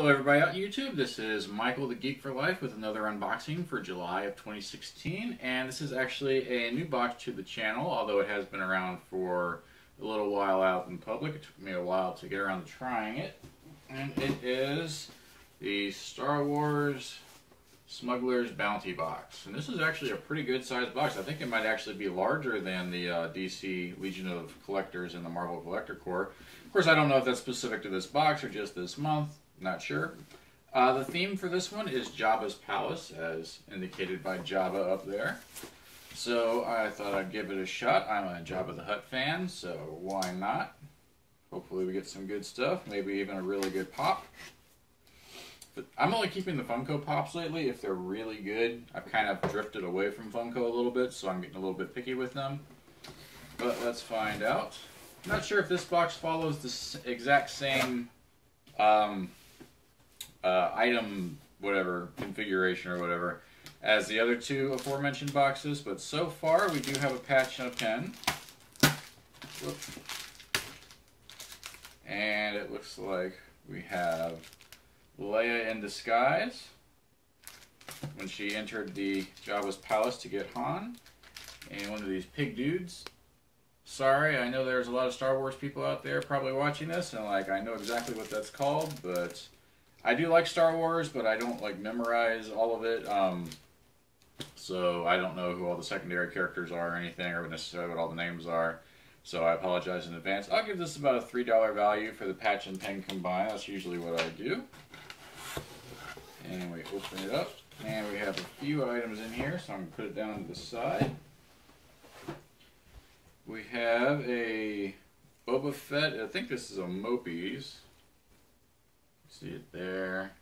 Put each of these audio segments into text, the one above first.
Hello everybody out on YouTube, this is Michael the Geek for Life with another unboxing for July of 2016, and this is actually a new box to the channel, although it has been around for a little while out in public. It took me a while to get around to trying it, and it is the Star Wars Smuggler's Bounty Box. And this is actually a pretty good sized box. I think it might actually be larger than the DC Legion of Collectors and the Marvel Collector Corps. Of course, I don't know if that's specific to this box or just this month. Not sure. The theme for this one is Jabba's Palace, as indicated by Jabba up there. So I thought I'd give it a shot. I'm a Jabba the Hutt fan, so why not? Hopefully we get some good stuff, maybe even a really good pop. But I'm only keeping the Funko Pops lately if they're really good. I've kind of drifted away from Funko a little bit, so I'm getting a little bit picky with them. But let's find out. I'm not sure if this box follows the exact same item, whatever, configuration or whatever, as the other two aforementioned boxes, but so far we do have a patch and a pen. Whoop. And it looks like we have Leia in disguise when she entered the Jabba's palace to get Han, and one of these pig dudes. Sorry, I know there's a lot of Star Wars people out there probably watching this, and I know exactly what that's called, but I do like Star Wars, but I don't memorize all of it, so I don't know who all the secondary characters are or anything, or necessarily what all the names are, so I apologize in advance. I'll give this about a $3 value for the patch and pen combined. That's usually what I do. And we open it up, and we have a few items in here, so I'm going to put it down to the side. We have a Boba Fett. I think this is a Mopies. See it there.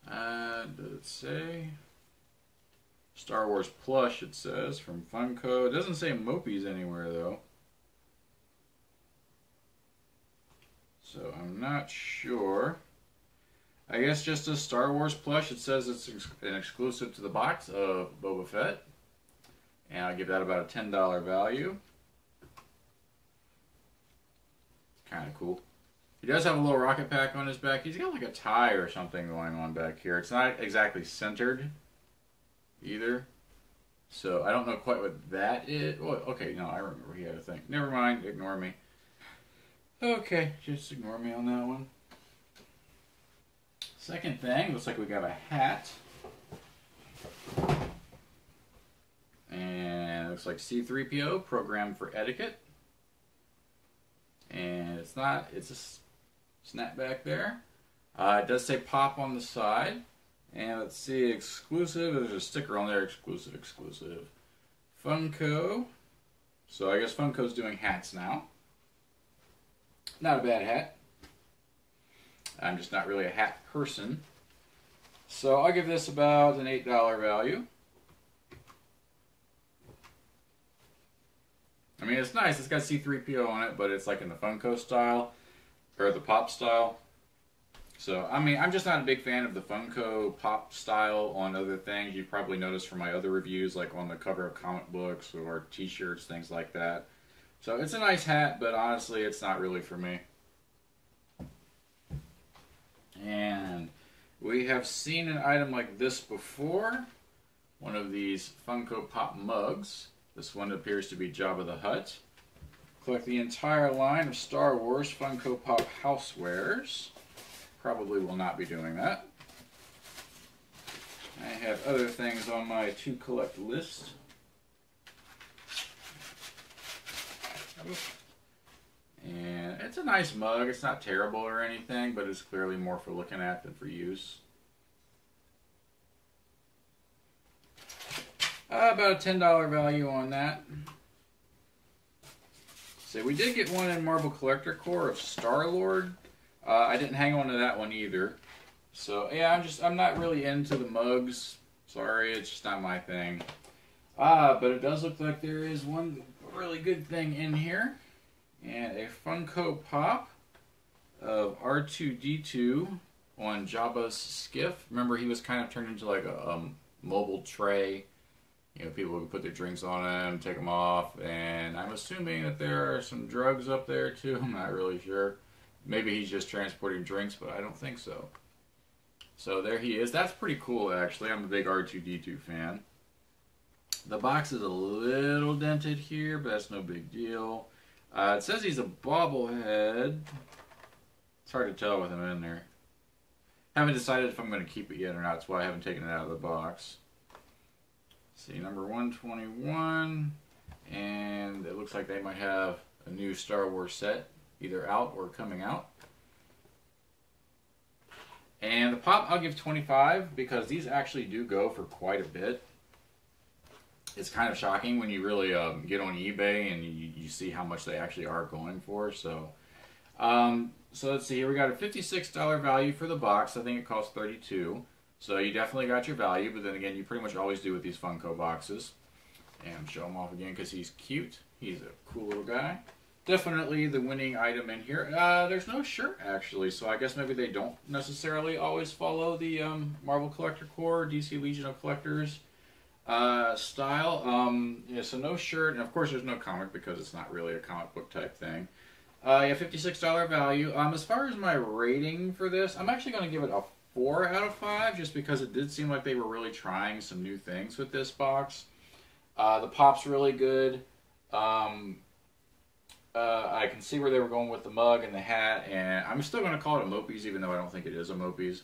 Does it say? Star Wars plush, it says, from Funko. It doesn't say Mopies anywhere, though. So I'm not sure. I guess just a Star Wars plush. It says it's an exclusive to the box of Boba Fett. And I'll give that about a $10 value. Kind of cool. He does have a little rocket pack on his back. He's got like a tie or something going on back here. It's not exactly centered either. So I don't know quite what that is. Well, okay, no, I remember he had a thing. Never mind, ignore me. Okay, just ignore me on that one. Second thing, looks like we got a hat. And it looks like C-3PO, programmed for etiquette. And it's not, it's a snapback there. It does say pop on the side. And let's see, exclusive, there's a sticker on there, exclusive. Funko. So I guess Funko's doing hats now. Not a bad hat. I'm just not really a hat person. So I'll give this about an $8 value. I mean, it's nice. It's got C-3PO on it, but it's like in the Funko style, or the Pop style. So, I mean, I'm just not a big fan of the Funko Pop style on other things. You probably noticed from my other reviews, like on the cover of comic books or t-shirts, things like that. So, it's a nice hat, but honestly, it's not really for me. And we have seen an item like this before. One of these Funko Pop mugs. This one appears to be Jabba the Hutt. Collect the entire line of Star Wars Funko Pop housewares. Probably will not be doing that. I have other things on my to collect list. And it's a nice mug. It's not terrible or anything, but it's clearly more for looking at than for use. About a $10 value on that. So we did get one in Marvel Collector Corps of Star-Lord. I didn't hang on to that one either. So yeah, I'm not really into the mugs. Sorry, it's just not my thing. But it does look like there is one really good thing in here. And a Funko Pop of R2-D2 on Jabba's skiff. Remember, he was kind of turned into like a mobile tray. You know, people would put their drinks on them, take them off, and I'm assuming that there are some drugs up there too. I'm not really sure. Maybe he's just transporting drinks, but I don't think so. So there he is. That's pretty cool, actually. I'm a big R2-D2 fan. The box is a little dented here, but that's no big deal. It says he's a bobblehead. It's hard to tell with him in there. Haven't decided if I'm going to keep it yet or not. That's why I haven't taken it out of the box. Let's see, number 121. And it looks like they might have a new Star Wars set, either out or coming out. And the pop, I'll give 25 because these actually do go for quite a bit. It's kind of shocking when you really get on eBay and you see how much they actually are going for. So let's see here. We got a $56 value for the box. I think it costs $32. So you definitely got your value. But then again, you pretty much always do with these Funko boxes. And show him off again because he's cute. He's a cool little guy. Definitely the winning item in here. There's no shirt, actually, so I guess maybe they don't necessarily always follow the Marvel Collector Corps, DC Legion of Collectors style. Yeah, so no shirt, and of course there's no comic because it's not really a comic book type thing. Yeah, $56 value. As far as my rating for this, I'm actually going to give it a 4 out of 5, just because it did seem like they were really trying some new things with this box. The pop's really good. I can see where they were going with the mug and the hat, and I'm still going to call it a Mopies, even though I don't think it is a Mopies.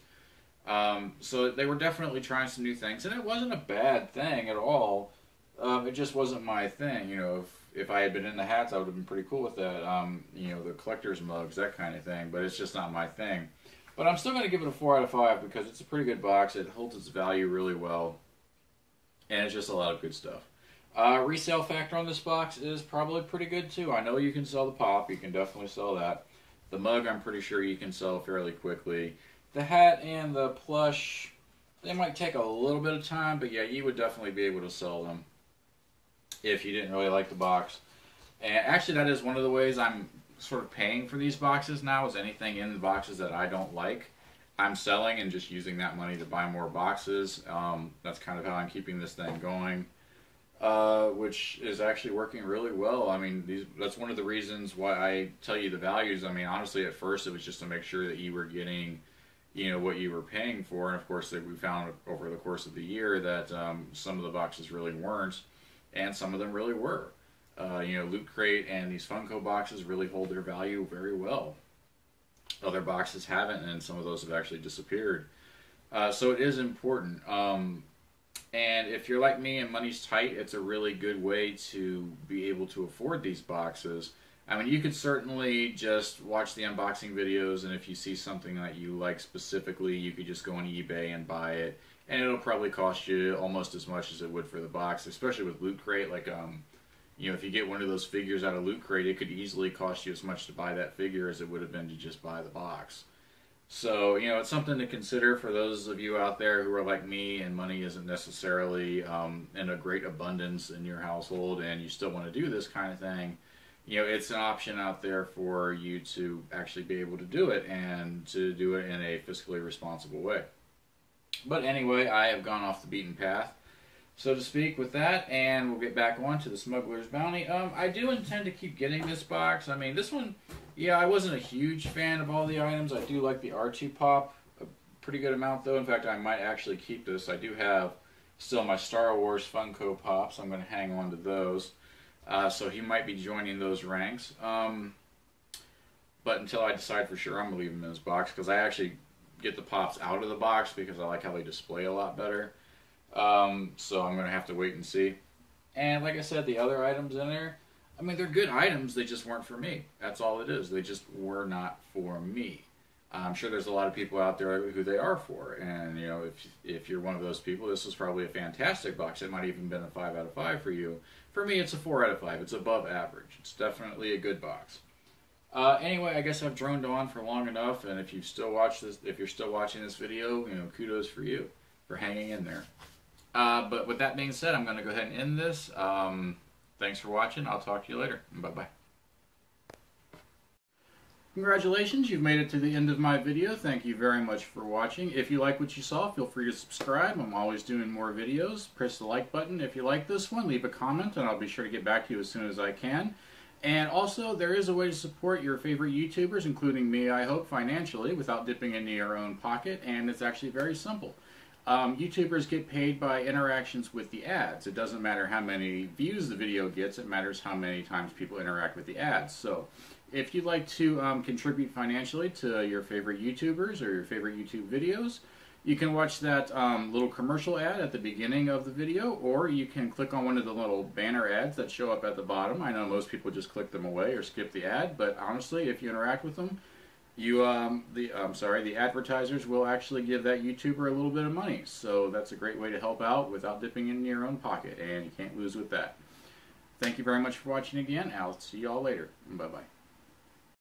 So they were definitely trying some new things, and it wasn't a bad thing at all. It just wasn't my thing. You know, if I had been in the hats, I would have been pretty cool with that. You know, the collector's mugs, that kind of thing, but it's just not my thing. But I'm still going to give it a 4 out of 5 because it's a pretty good box. It holds its value really well, and it's just a lot of good stuff. Resale factor on this box is probably pretty good too. I know you can sell the pop, you can definitely sell that. The mug I'm pretty sure you can sell fairly quickly. The hat and the plush, they might take a little bit of time, but yeah, you would definitely be able to sell them if you didn't really like the box. And actually that is one of the ways I'm sort of paying for these boxes now, is anything in the boxes that I don't like, I'm selling and just using that money to buy more boxes. That's kind of how I'm keeping this thing going. Which is actually working really well. I mean, that's one of the reasons why I tell you the values. I mean, honestly, at first it was just to make sure that you were getting, you know, what you were paying for. And of course, we found over the course of the year that some of the boxes really weren't, and some of them really were. You know, Loot Crate and these Funko boxes really hold their value very well. Other boxes haven't, and some of those have actually disappeared. So it is important. And if you're like me and money's tight, it's a really good way to be able to afford these boxes. I mean, you could certainly just watch the unboxing videos, and if you see something that you like specifically, you could just go on eBay and buy it. And it'll probably cost you almost as much as it would for the box, especially with Loot Crate. Like, you know, if you get one of those figures out of Loot Crate, it could easily cost you as much to buy that figure as it would have been to just buy the box. So, you know, it's something to consider for those of you out there who are like me and money isn't necessarily in a great abundance in your household, and you still want to do this kind of thing. You know, it's an option out there for you to actually be able to do it, and to do it in a fiscally responsible way. But anyway, I have gone off the beaten path, so to speak, with that, and we'll get back on to the Smuggler's Bounty. I do intend to keep getting this box. I mean, this one, yeah, I wasn't a huge fan of all the items. I do like the R2 pop a pretty good amount, though. In fact, I might actually keep this. I do have still my Star Wars Funko pops. I'm going to hang on to those. So he might be joining those ranks. But until I decide for sure, I'm going to leave him in his box, because I actually get the pops out of the box because I like how they display a lot better. So I'm going to have to wait and see. And like I said, the other items in there, I mean, they're good items, they just weren't for me. That's all it is. They just were not for me. I'm sure there's a lot of people out there who they are for. And, you know, if you're one of those people, this is probably a fantastic box. It might even been a 5 out of 5 for you. For me, it's a 4 out of 5. It's above average. It's definitely a good box. Anyway, I guess I've droned on for long enough, and if you're still watching this video, you know, kudos for you for hanging in there. But with that being said, I'm going to go ahead and end this. Thanks for watching. I'll talk to you later. Bye-bye. Congratulations, you've made it to the end of my video. Thank you very much for watching. If you like what you saw, feel free to subscribe. I'm always doing more videos. Press the like button if you like this one. Leave a comment, and I'll be sure to get back to you as soon as I can. And also, there is a way to support your favorite YouTubers, including me, I hope, financially, without dipping into your own pocket, and it's actually very simple. YouTubers get paid by interactions with the ads. It doesn't matter how many views the video gets, it matters how many times people interact with the ads. So, if you'd like to contribute financially to your favorite YouTubers or your favorite YouTube videos, you can watch that little commercial ad at the beginning of the video, or you can click on one of the little banner ads that show up at the bottom. I know most people just click them away or skip the ad, but honestly, if you interact with them, the advertisers will actually give that YouTuber a little bit of money. So that's a great way to help out without dipping into your own pocket, and you can't lose with that. Thank you very much for watching again. I'll see you all later. Bye-bye.